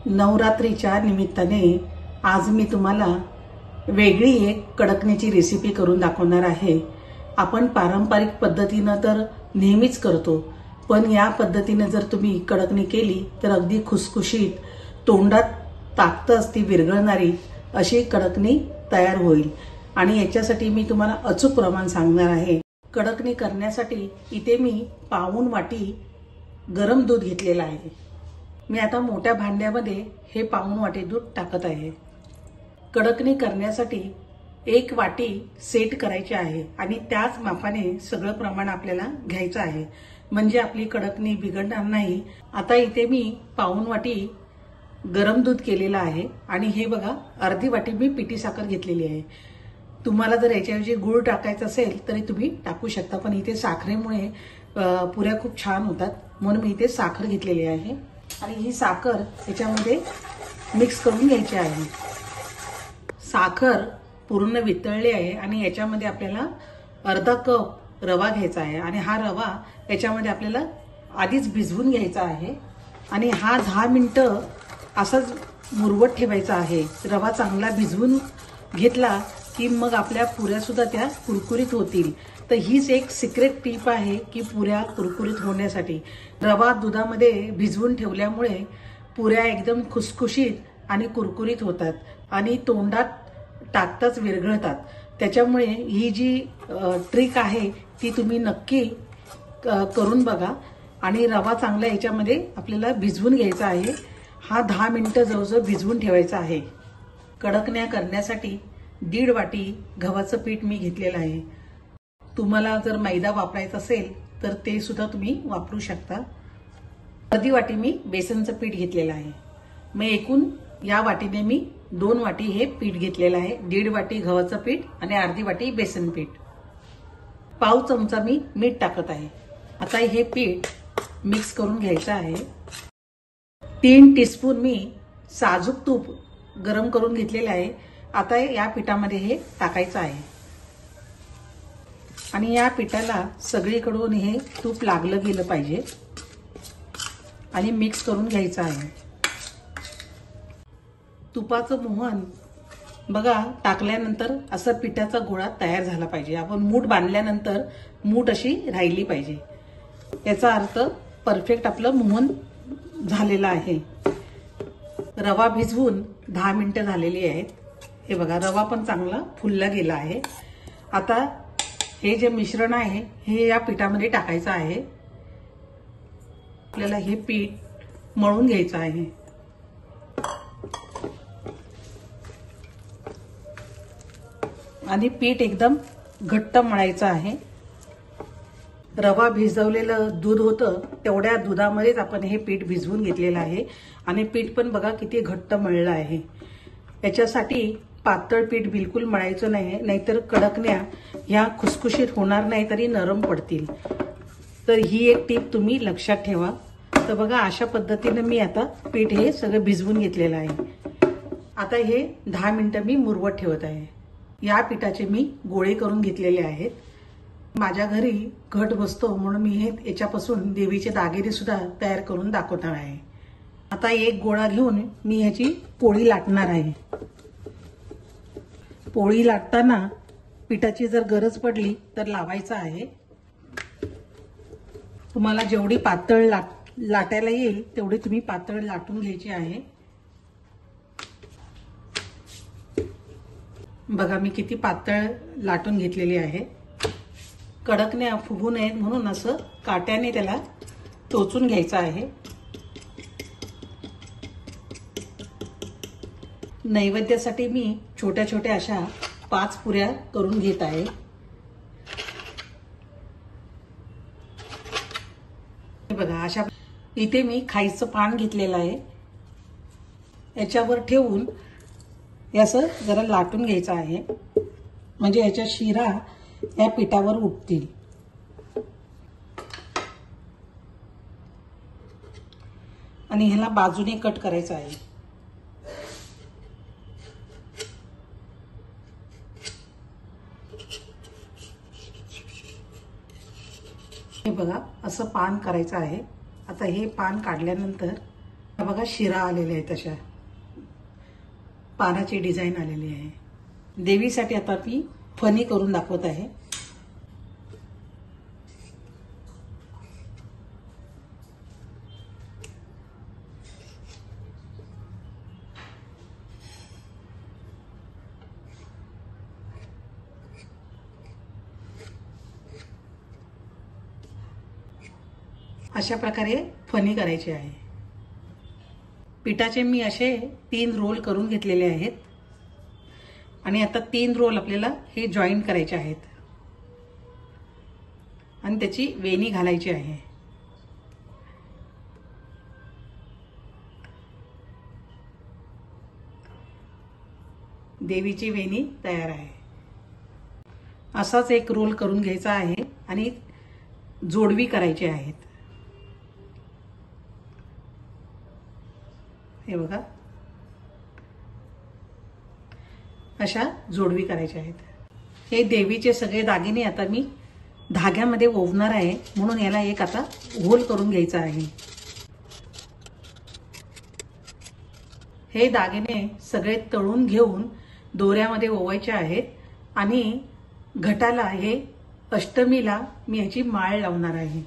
नवरात्रीच्या निमित्ताने आज मी तुम्हाला वेगळी एक कडकण्याची रेसिपी करून दाखवणार आहे। आपण पारंपरिक पद्धतीने तर नेहमीच करतो, पण या पद्धतीने जर तुम्ही कडकणी केली तर अगदी खुसखुशीत तोंडात ताकतच ती विरघळणारी अशी कडकणी तयार होईल। आणि याच्यासाठी मी तुम्हाला अचूक प्रमाण सांगणार आहे। कडकणी करण्यासाठी इथे मी पाऊण वाटी गरम दूध घेतलेला आहे। मी आता मोठ्या भांड्यामध्ये हे पाऊण वाटी दूध टाकत आहे। कडकणी करण्यासाठी एक वाटी सेट करायची आहे आणि त्याच मापाने सगळं प्रमाण आपल्याला घ्यायचं आहे, म्हणजे आपली कडकणी बिघडणार नाही। आता इथे मी पाऊण वाटी गरम दूध केलेलं आहे आणि हे बघा अर्धी वाटी मी पिठी साखर घेतलेली आहे। तुम्हाला जर याच्याऐवजी गूळ टाकायचा असेल तरी तुम्ही टाकू शकता, पण इथे साखरेमुळे पुऱ्या खूप छान होतात म्हणून मी इथे साखर घेतलेली आहे। आणि ही साखर याच्यामध्ये मिक्स करून घ्यायची आहे। साखर पूर्ण वितळली आहे आणि याच्यामध्ये आपल्याला अर्धा कप रवा घ्यायचा आहे आणि हा रवा याच्यामध्ये आपल्याला आधीच भिजवून घ्यायचा आहे आणि हा 10 मिनिटं असाच मुरवत ठेवायचा आहे। रवा चांगला भिजवून घेतला की मग आपल्या पुऱ्या सुद्धा त्या कुरकुरीत होतील। तर हीच एक सिक्रेट टिप आहे की पुऱ्या कुरकुरीत होण्यासाठी रवा दुधामध्ये भिजवून ठेवल्यामुळे पुऱ्या एकदम खुसखुशीत आणि कुरकुरीत होतात आणि तोंडात टाकताच विरघळतात। त्याच्यामुळे ही जी ट्रिक आहे ती तुम्ही नक्की करून बघा आणि रवा चांगला याच्यामध्ये आपल्याला भिजवून घ्यायचा आहे। हा 10 मिनिटं जवळजवळ भिजवून ठेवायचा आहे। कडकण्या करण्यासाठी 1.5 वाटी गव्हाचं पीठ मी घेतलेलं आहे। तुम्हाला जर मैदा वापरायचा असेल तर ते सुद्धा तुम्ही वापरू शकता। अर्धी वाटी मी बेसनचं पीठ घेतलेलं आहे। मग एकूण या वाटीने मी 2 वाटी हे पीठ घेतलेलं आहे। 1.5 वाटी गव्हाचं पीठ आणि अर्धी वाटी बेसन पीठ। पाव चमचा मी मीठ टाकत आहे। आता हे पीठ मिक्स करून घ्यायचं आहे। 3 टीस्पून मी साजूक तूप गरम करून घेतलेलं आहे। आता या पिठामध्ये हे टाकायचं आहे आणि या पिठाला सगळीकडून हे तूप लागलं गेलं पाहिजे आणि मिक्स करून घ्यायचं आहे। तुपाचं मोहन बघा टाकल्यानंतर असं पिठाचा गोळा तयार झाला पाहिजे। आपण मूठ बांधल्यानंतर मूठ अशी राहिली पाहिजे, याचा अर्थ परफेक्ट आपलं मोहन झालेलं आहे। रवा भिजवून 10 मिनिटं झालेली आहेत। हे बघा रवा पण चांगला फुलला गेला आहे। आता हे जे मिश्रण आहे हे या पिठामध्ये टाकायचं आहे। आपल्याला हे पीठ मळून घ्यायचं आहे। आणि पीठ एकदम घट्ट मळायचं आहे। रवा भिजवलेलं दूध होतं तेवढ्या दुधामध्येच आपण हे पीठ भिजवून घेतलेलं आहे आणि पीठ पण बघा किती घट्ट मळलं आहे। याच्यासाठी पातळ पीठ बिलकुल मळायचं नाही, नाहीतर कडकण्या ह्या खुसखुशीत होणार नाही तरी नरम पडतील। तर ही एक टीप तुम्ही लक्षात ठेवा। तर बघा अशा पद्धतीने मी आता पीठ हे सगळं भिजवून घेतलेलं आहे। आता हे 10 मिनिटं मी मुरवत ठेवत आहे। या पिठाचे मी गोळे करून घेतलेले आहेत। माझ्या घरी घट बसतो म्हणून मी हे याच्यापासून देवीचे दागिने सुद्धा तयार करून दाखवणार आहे। आता एक गोळा घेऊन मी ह्याची पोळी लाटणार आहे। पोळी लाटताना पिठाची जर गरज पडली तर लावायचं आहे। तुम्हाला जेवढी पातळ लाटायला येईल तेवढी तुम्ही पातळ लाटून घ्यायची आहे। बघा मी किती पातळ लाटून घेतलेली आहे। कडकण्या फुगू नयेत म्हणून असं काट्याने त्याला टोचून घ्यायचं आहे। नैवेद्यासाठी मी छोट्या छोट्या अशा 5 पुऱ्या करून घेत आहे। बघा अशा इथे मी खाईचं पान घेतलेलं आहे। याच्यावर ठेवून असं जरा लाटून घ्यायचं आहे, म्हणजे याच्या शिरा या पिठावर उठतील। आणि ह्याला बाजूने कट करायचं आहे। हे बघा असं पान करायचं आहे। आता हे पान काढल्यानंतर बघा शिरा आलेल्या आहेत, अशा पानाची डिझाईन आलेली आहे. देवीसाठी आता मी फणी करून दाखवत आहे. अशा प्रकारे फणी करायची आहे. पिठाचे मी असे 3 रोल करून घेतलेले आहेत आणि आता 3 रोल आपल्याला हे जॉईंट करायचे आहेत आणि त्याची वेणी घालायची आहे. देवीची वेणी तयार आहे. असाच एक रोल करून घ्यायचा आहे आणि जोडवी करायची आहेत. हे बघा, अशा जोडवी करायच्या आहेत. हे देवीचे सगळे दागिने आता मी धाग्यामध्ये ओवणार आहे, म्हणून याला एक आता होल करून घ्यायचा आहे. हे दागिने सगळे तळून घेऊन दोऱ्यामध्ये ओवायचे आहेत आणि घटाला हे अष्टमीला मी ह्याची माळ लावणार आहे.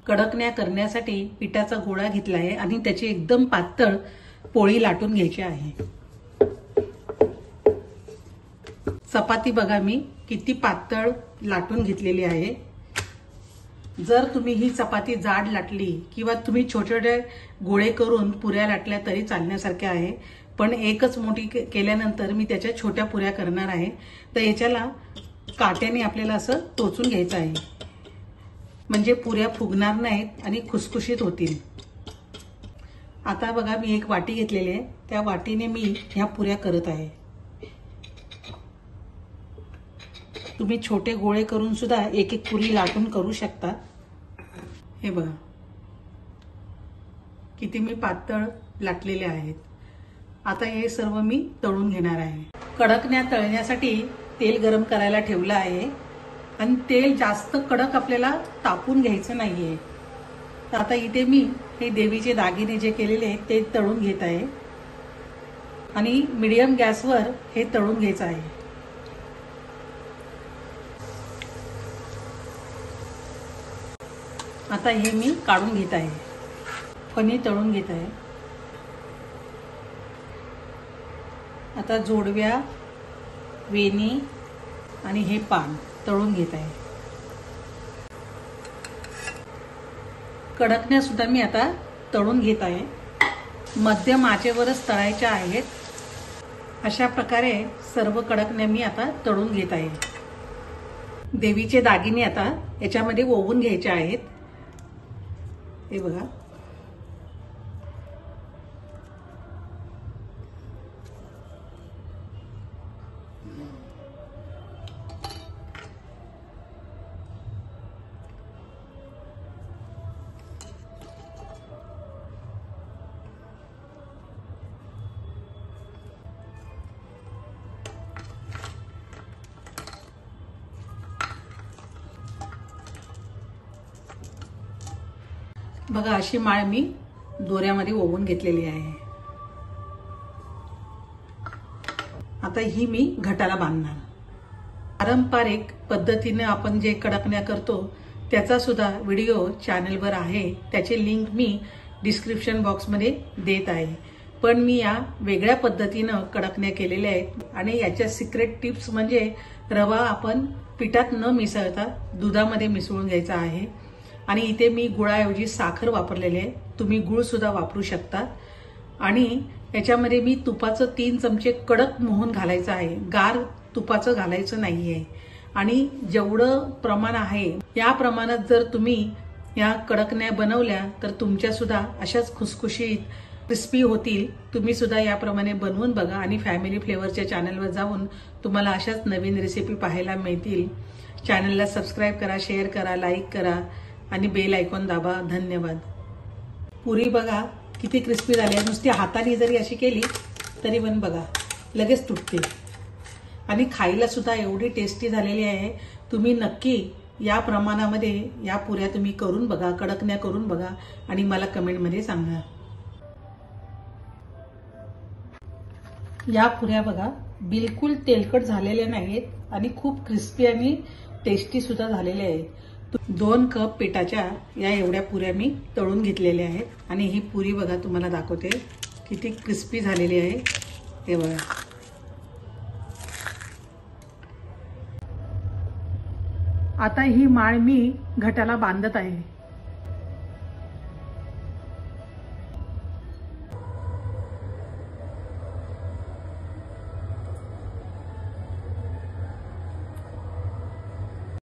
कडकण्या करण्यासाठी पिठाचा गोळा घेतला आहे आणि त्याची एकदम पातळ पोळी लाटून घ्यायची आहे. चपाती बघा मी किती पातळ लाटून घेतलेली आहे. जर तुम्ही ही चपाती जाड लाटली किंवा तुम्ही छोटे छोटे गोळे करून पुऱ्या लाटल्या तरी चालण्यासारख्या आहे, पण एकच मोठी केल्यानंतर मी त्याच्या छोट्या पुऱ्या करणार आहे. तर याच्याला काट्याने आपल्याला असं टोचून घ्यायचं आहे, म्हणजे पुऱ्या फुगणार नाहीत आणि खुसखुशीत होतील. आता बघा मी एक वाटी घेतलेली आहे, त्या वाटीने मी ह्या पुऱ्या करत आहे. तुम्ही छोटे गोळे करून सुद्धा एक एक पुरी लाटून करू शकता. हे बघा किती मी पातळ लाटलेले आहेत. आता हे सर्व मी तळून घेणार आहे. कडकण्या तळण्यासाठी तेल गरम करायला ठेवलं आहे आणि तेल जास्त कडक आपल्याला तापून घ्यायचं नाहीये. तर आता इथे मी हे देवीचे दागिने जे केलेले आहेत ते तळून घेत आहे आणि मीडियम गॅसवर हे तळून घ्यायचं आहे. आता हे मी काढून घेत आहे. फणी तळून घेत आहे. आता जोडव्या, वेणी आणि हे पान तळून घेत आहे. कडकण्या सुद्धा मी आता तळून घेत आहे. मध्यम आचेवरच तळायच्या आहेत. अशा प्रकारे सर्व कडकण्या मी आता तळून घेत आहे. देवीचे दागिने आता याच्यामध्ये ओवून घ्यायचे आहेत. हे बघा बघा अशी माळ मी दोऱ्यामध्ये ओवून घेतलेली आहे. आता ही मी घटाला बांधणार. पारंपरिक पद्धतीने आपण जे कडकण्या करतो त्याचा सुद्धा व्हिडिओ चॅनलवर आहे. त्याची लिंक मी डिस्क्रिप्शन बॉक्समध्ये देत आहे. पण मी या वेगळ्या पद्धतीनं कडकण्या केलेल्या आहेत आणि याच्या सिक्रेट टिप्स म्हणजे रवा आपण पिठात न मिसळता दुधामध्ये मिसळून घ्यायचा आहे. आणि इथे मी गुळाऐवजी साखर वापरलेले आहे. तुम्ही गुळ सुद्धा वापरू शकता. आणि याच्यामध्ये मी तुपाचं 3 चमचे कडक मोहन घालायचं आहे. गार तुपाचं घालायचं नाहीये. आणि जेवढं प्रमाण आहे या प्रमाणात जर तुम्ही या कडकण्या बनवल्या तर तुमच्या सुद्धा अशाच खुसखुशीत क्रिस्पी होतील. तुम्ही सुद्धा याप्रमाणे बनवून बघा आणि फॅमिली फ्लेवरच्या चॅनलवर जाऊन तुम्हाला अशाच नवीन रेसिपी पाहायला मिळतील. चॅनलला सबस्क्राईब करा, शेअर करा, लाईक करा आणि बेल आयकॉन दाबा. धन्यवाद. पुरी बघा किती क्रिस्पी झाली आहे. नुसती हाताने जरी अशी केली तरी पण बघा लगेच तुटते आणि खायला सुद्धा एवढी टेस्टी झालेली आहे. तुम्ही नक्की या प्रमाणामध्ये या पुऱ्या तुम्ही करून बघा, कडकण्या करून बघा आणि मला कमेंटमध्ये सांगा. या पुऱ्या बघा बिलकुल तेलकट झालेल्या नाहीत आणि खूप क्रिस्पी आणि टेस्टी सुद्धा झालेल्या आहेत। 2 कप पिठाच्या या एवढ्या पुऱ्या मी तळून घेतलेल्या आहेत आणि ही पुरी बघा तुम्हाला दाखवते किती क्रिस्पी झालेली आहे। हे बघा, आता ही माळ मी घटाला बांधत आहे।